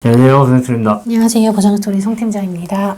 안녕하세요, 선생님입니다. 안녕하세요. 보장스토리 송팀장입니다.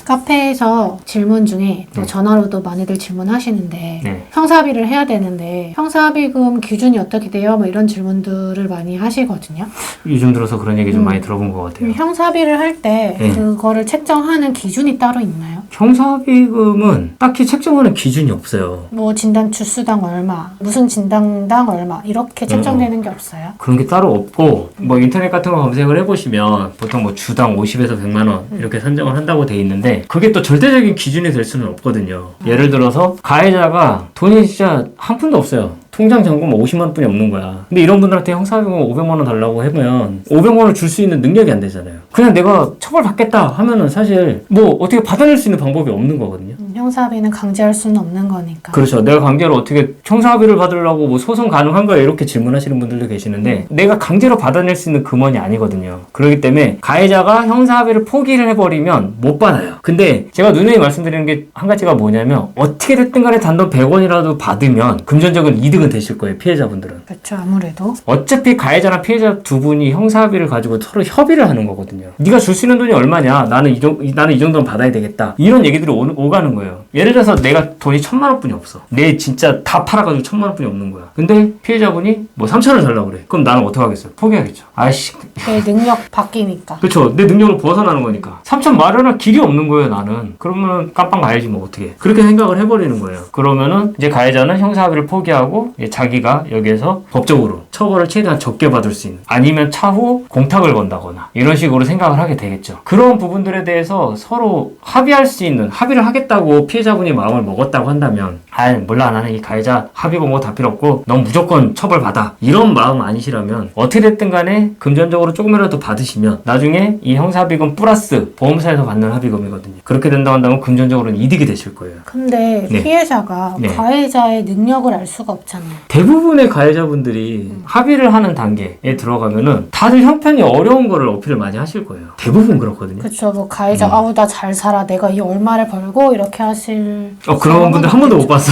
카페에서 질문 중에 또 전화로도 많이들 질문하시는데 네. 형사합의를 해야 되는데 형사합의금 기준이 어떻게 돼요? 뭐 이런 질문들을 많이 하시거든요. 요즘 들어서 그런 얘기 좀 많이 들어본 것 같아요. 형사합의를 할 때 네. 그거를 책정하는 기준이 따로 있나요? 형사합의금은 딱히 책정하는 기준이 없어요. 뭐 진단 주수당 얼마, 무슨 진단당 얼마 이렇게 책정되는 게 없어요? 그런 게 따로 없고 뭐 인터넷 같은 거 검색을 해보시면 보통 뭐 주당 50에서 100만 원 이렇게 산정을 한다고 돼 있는데 그게 또 절대적인 기준이 될 수는 없거든요. 예를 들어서 가해자가 돈이 진짜 한 푼도 없어요. 통장 잔금 50만 원뿐이 없는 거야. 근데 이런 분들한테 형사합의금 500만 원 달라고 하면 500만 원 줄 수 있는 능력이 안 되잖아요. 그냥 내가 처벌받겠다 하면은 사실 뭐 어떻게 받아낼 수 있는 방법이 없는 거거든요. 형사합의는 강제할 수는 없는 거니까. 그렇죠. 내가 강제로 어떻게 형사합의를 받으려고 뭐 소송 가능한 거야 이렇게 질문하시는 분들도 계시는데 내가 강제로 받아낼 수 있는 금원이 아니거든요. 그렇기 때문에 가해자가 형사합의를 포기를 해버리면 못 받아요. 근데 제가 누누이 말씀드리는 게 한 가지가 뭐냐면 어떻게 됐든 간에 단돈 100원이라도 받으면 금전적인 이득은 되실 거예요. 피해자분들은. 그렇죠. 아무래도. 어차피 가해자랑 피해자 두 분이 형사합의를 가지고 서로 협의를 하는 거거든요. 네가 줄 수 있는 돈이 얼마냐? 나는 이 정도는 받아야 되겠다. 이런 얘기들이 오가는 거예요. 예를 들어서 내가 돈이 1,000만 원뿐이 없어. 내 진짜 다 팔아가지고 1,000만 원뿐이 없는 거야. 근데 피해자분이 뭐 3,000원 달라고 그래. 그럼 나는 어떻게 하겠어요? 포기하겠죠. 아이씨. 내 능력 바뀌니까. 그렇죠. 내 능력을 벗어나는 거니까. 3,000 마련할 길이 없는 거예요, 나는. 그러면은 깜빵 가야지 뭐 어떻게. 그렇게 생각을 해버리는 거예요. 그러면은 이제 가해자는 형사합의를 포기하고 자기가 여기에서 법적으로 처벌을 최대한 적게 받을 수 있는 아니면 차후 공탁을 건다거나 이런 식으로 생각을 하게 되겠죠. 그런 부분들에 대해서 서로 합의할 수 있는 합의를 하겠다고 피해자분이 마음을 먹었다고 한다면 몰라 나는 이 가해자 합의고 뭐 다 필요 없고 넌 무조건 처벌받아 이런 마음 아니시라면 어떻게 됐든 간에 금전적으로 조금이라도 받으시면 나중에 이 형사합의금 플러스 보험사에서 받는 합의금이거든요. 그렇게 된다고 한다면 금전적으로는 이득이 되실 거예요. 근데 네. 피해자가 네. 가해자의 능력을 알 수가 없잖아요. 대부분의 가해자분들이 합의를 하는 단계에 들어가면은 다들 형편이 어려운 거를 어필을 많이 하실 거예요. 대부분 그렇거든요. 그쵸. 뭐 가해자 아우 나 잘 살아 내가 이 얼마를 벌고 이렇게 하실 그런 분들 한 번도 못 봤어.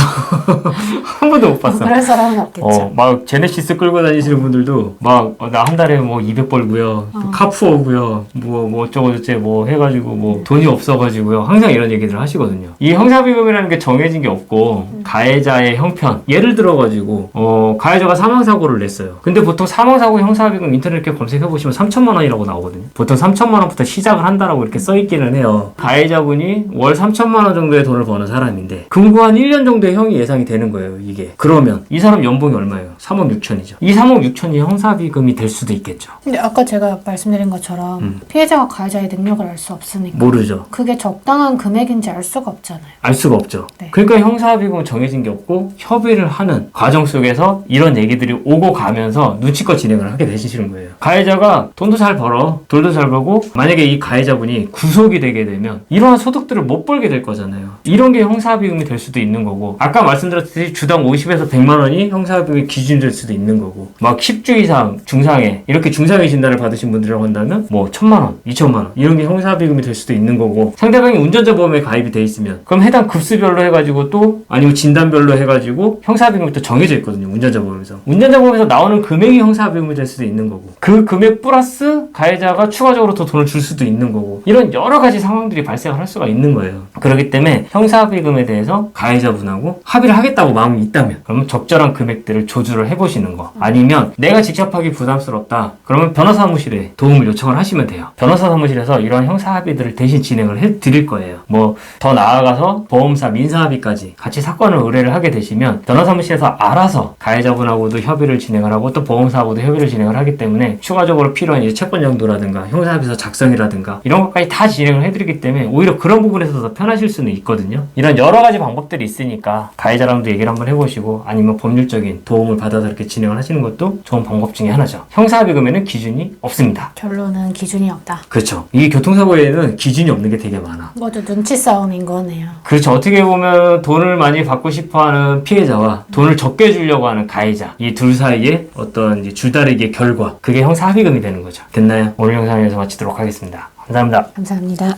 한 번도 못 봤어. 그럴 사람은 없겠죠. 막 제네시스 끌고 다니시는 분들도 막 나 한 달에 뭐 200 벌고요. 카푸어고요. 뭐 어쩌고저쩌고 뭐 해가지고 뭐 돈이 없어가지고요. 항상 이런 얘기들을 하시거든요. 이 형사합의금이라는 게 정해진 게 없고 가해자의 형편. 예를 들어가지고 가해자가 사망사고를 냈어요. 근데 보통 사망사고 형사합의금 인터넷 이렇게 검색해보시면 3,000만 원이라고 나오거든요. 보통 3,000만 원부터 시작을 한다라고 이렇게 써있기는 해요. 가해자분이 월 3,000만 원 정도의 돈을 버는 사람인데 금고 한 1년 정도의 형이 예상이 되는 거예요. 이게. 그러면 이 사람 연봉이 얼마예요? 3억 6천이죠. 이 3억 6천이 형사합의금이 될 수도 있겠죠. 근데 아까 제가 말씀드린 것처럼 피해자가 가해자의 능력을 알 수 없으니까 모르죠. 그게 적당한 금액인지 알 수가 없잖아요. 알 수가 없죠. 네. 그러니까 형사합의금은 정해진 게 없고 협의를 하는 과정 속에서 이런 얘기들이 오고 가면서 눈치껏 진행을 하게 되시는 거예요. 가해자가 돈도 잘 벌어, 돈도 잘 벌고 만약에 이 가해자분이 구속이 되게 되면 이러한 소득들을 못 벌게 될 거잖아요. 이런 게 형사합의금이 될 수도 있는 거고 아까 말씀드렸듯이 주당 50에서 100만 원이 형사합의금의 기준이 될 수도 있는 거고 막 10주 이상 중상해 이렇게 중상해 진단을 받으신 분들이라고 한다면 뭐 1,000만 원, 2,000만 원 이런 게 형사합의금이 될 수도 있는 거고 상대방이 운전자 보험에 가입이 돼 있으면 그럼 해당 급수별로 해가지고 또 아니면 진단별로 해가지고 형사합의금이 또 정해져 있거든요. 운전자 보험에서. 운전자 보험에서 나오는 금액이 형사합의금이 될 수도 있는 거고 그 금액 플러스 가해자가 추가적으로 더 돈을 줄 수도 있는 거고 이런 여러 가지 상황들이 발생을 할 수가 있는 거예요. 그렇기 때문에 형사합의금에 대해서 가해자분하고 합의를 하겠다고 마음이 있다면 그러면 적절한 금액들을 조율을 해보시는 거 아니면 내가 직접 하기 부담스럽다 그러면 변호사 사무실에 도움을 요청을 하시면 돼요. 변호사 사무실에서 이런 형사합의들을 대신 진행을 해드릴 거예요. 뭐 더 나아가서 보험사 민사합의까지 같이 사건을 의뢰를 하게 되시면 변호사 사무실에서 알아서 가해자분하고도 협의를 진행을 하고 또 보험사하고도 협의를 진행을 하기 때문에 추가적으로 필요한 이제 채권 양도라든가 형사합의서 작성이라든가 이런 것까지 다 진행을 해드리기 때문에 오히려 그런 부분에서 더 편하실 수는 있거든요. 이런 여러 가지 방법들이 있으니까 가해자랑도 얘기를 한번 해보시고 아니면 법률적인 도움을 받아서 이렇게 진행을 하시는 것도 좋은 방법 중에 하나죠. 형사합의금에는 기준이 없습니다. 결론은 기준이 없다. 그렇죠. 이 교통사고에는 기준이 없는 게 되게 많아. 모두 눈치 싸움인 거네요. 그렇죠. 어떻게 보면 돈을 많이 받고 싶어하는 피해자와 돈을 적게 주려고 하는 가해자 이 둘 사이에 어떤 이제 줄다리기의 결과 그게 형사합의금이 되는 거죠. 됐나요? 오늘 영상에서 마치도록 하겠습니다. 감사합니다. 감사합니다.